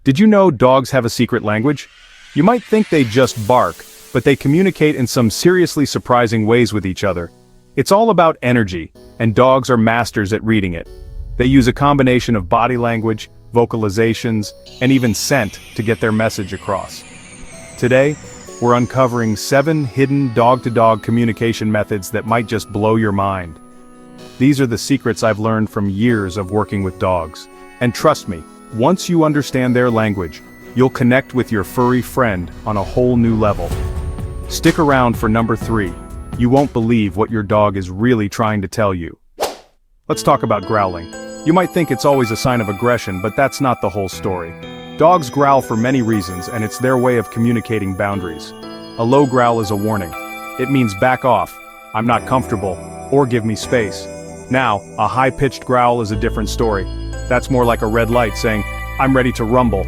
Did you know dogs have a secret language? You might think they just bark, but they communicate in some seriously surprising ways with each other. It's all about energy, and dogs are masters at reading it. They use a combination of body language, vocalizations, and even scent to get their message across. Today, we're uncovering 7 hidden dog-to-dog communication methods that might just blow your mind. These are the secrets I've learned from years of working with dogs. And trust me, once you understand their language, you'll connect with your furry friend on a whole new level. Stick around for number 3. You won't believe what your dog is really trying to tell you. Let's talk about growling. You might think it's always a sign of aggression, but that's not the whole story. Dogs growl for many reasons, and it's their way of communicating boundaries. A low growl is a warning. It means back off, I'm not comfortable, or give me space. Now, a high-pitched growl is a different story. That's more like a red light saying, I'm ready to rumble.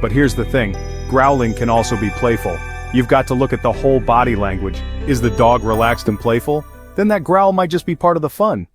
But here's the thing, growling can also be playful. You've got to look at the whole body language. Is the dog relaxed and playful? Then that growl might just be part of the fun.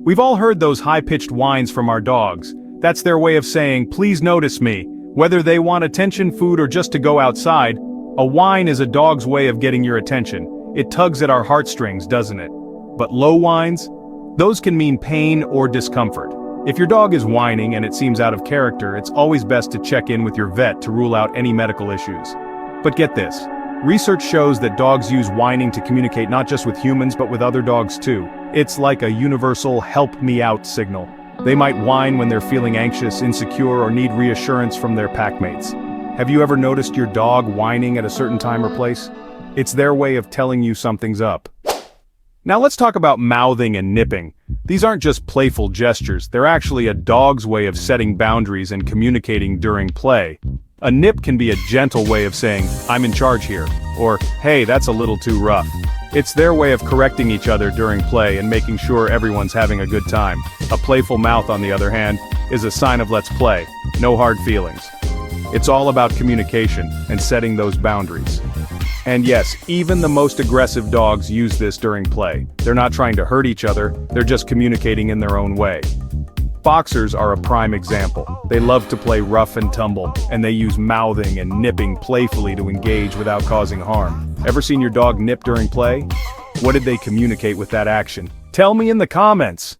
We've all heard those high-pitched whines from our dogs. That's their way of saying, please notice me. Whether they want attention, food, or just to go outside, a whine is a dog's way of getting your attention. It tugs at our heartstrings, doesn't it? But low whines? Those can mean pain or discomfort. If your dog is whining and it seems out of character, it's always best to check in with your vet to rule out any medical issues. But get this, research shows that dogs use whining to communicate not just with humans but with other dogs too. It's like a universal help me out signal. They might whine when they're feeling anxious, insecure, or need reassurance from their packmates. Have you ever noticed your dog whining at a certain time or place? It's their way of telling you something's up. Now let's talk about mouthing and nipping. These aren't just playful gestures, they're actually a dog's way of setting boundaries and communicating during play. A nip can be a gentle way of saying, I'm in charge here, or, hey, that's a little too rough. It's their way of correcting each other during play and making sure everyone's having a good time. A playful mouth, on the other hand, is a sign of let's play, no hard feelings. It's all about communication and setting those boundaries. And yes, even the most aggressive dogs use this during play. They're not trying to hurt each other, they're just communicating in their own way. Boxers are a prime example. They love to play rough and tumble, and they use mouthing and nipping playfully to engage without causing harm. Ever seen your dog nip during play? What did they communicate with that action? Tell me in the comments!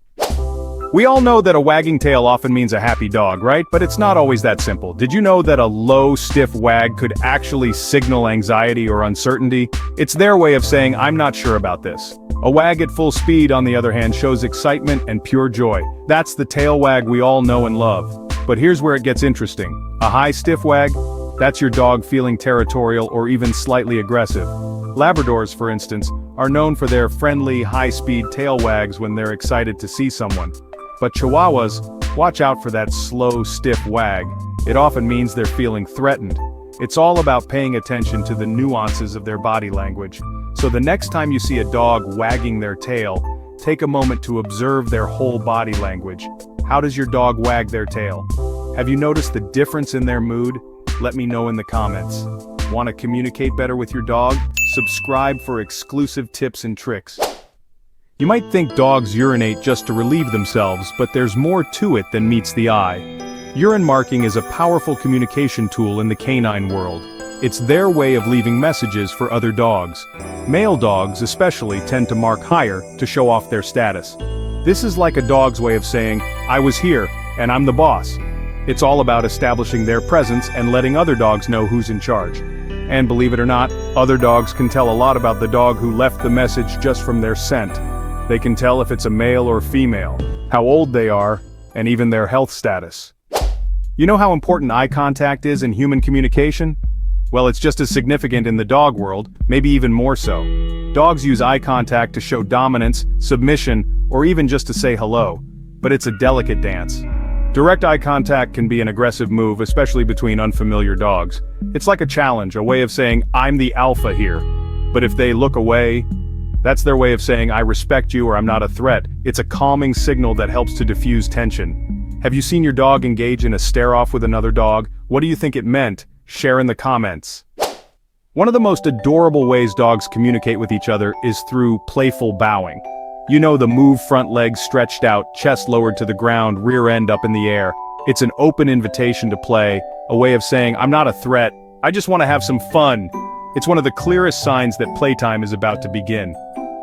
We all know that a wagging tail often means a happy dog, right? But it's not always that simple. Did you know that a low, stiff wag could actually signal anxiety or uncertainty? It's their way of saying, I'm not sure about this. A wag at full speed, on the other hand, shows excitement and pure joy. That's the tail wag we all know and love. But here's where it gets interesting. A high, stiff wag? That's your dog feeling territorial or even slightly aggressive. Labradors, for instance, are known for their friendly, high-speed tail wags when they're excited to see someone. But Chihuahuas, watch out for that slow, stiff wag. It often means they're feeling threatened. It's all about paying attention to the nuances of their body language. So the next time you see a dog wagging their tail, take a moment to observe their whole body language. How does your dog wag their tail? Have you noticed the difference in their mood? Let me know in the comments. Want to communicate better with your dog? Subscribe for exclusive tips and tricks. You might think dogs urinate just to relieve themselves, but there's more to it than meets the eye. Urine marking is a powerful communication tool in the canine world. It's their way of leaving messages for other dogs. Male dogs especially tend to mark higher to show off their status. This is like a dog's way of saying, I was here, and I'm the boss. It's all about establishing their presence and letting other dogs know who's in charge. And believe it or not, other dogs can tell a lot about the dog who left the message just from their scent. They can tell if it's a male or female, how old they are, and even their health status. You know how important eye contact is in human communication? Well, it's just as significant in the dog world, maybe even more so. Dogs use eye contact to show dominance, submission, or even just to say hello. But it's a delicate dance. Direct eye contact can be an aggressive move, especially between unfamiliar dogs. It's like a challenge, a way of saying, I'm the alpha here. But if they look away, that's their way of saying, I respect you or I'm not a threat. It's a calming signal that helps to diffuse tension. Have you seen your dog engage in a stare-off with another dog? What do you think it meant? Share in the comments. One of the most adorable ways dogs communicate with each other is through playful bowing. You know, the move, front legs stretched out, chest lowered to the ground, rear end up in the air. It's an open invitation to play, a way of saying, "I'm not a threat, I just want to have some fun." It's one of the clearest signs that playtime is about to begin.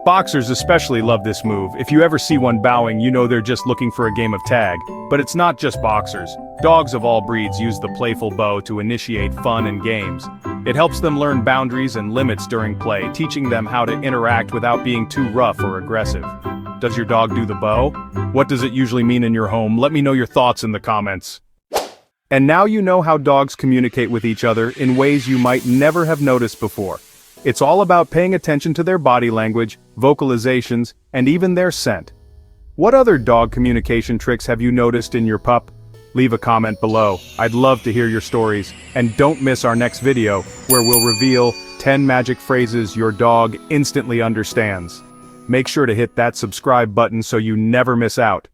Boxers especially love this move. If you ever see one bowing, you know they're just looking for a game of tag. But it's not just boxers. Dogs of all breeds use the playful bow to initiate fun and games. It helps them learn boundaries and limits during play, teaching them how to interact without being too rough or aggressive. Does your dog do the bow? What does it usually mean in your home? Let me know your thoughts in the comments. And now you know how dogs communicate with each other in ways you might never have noticed before. It's all about paying attention to their body language, vocalizations, and even their scent. What other dog communication tricks have you noticed in your pup? Leave a comment below. I'd love to hear your stories. And don't miss our next video, where we'll reveal 10 magic phrases your dog instantly understands. Make sure to hit that subscribe button so you never miss out.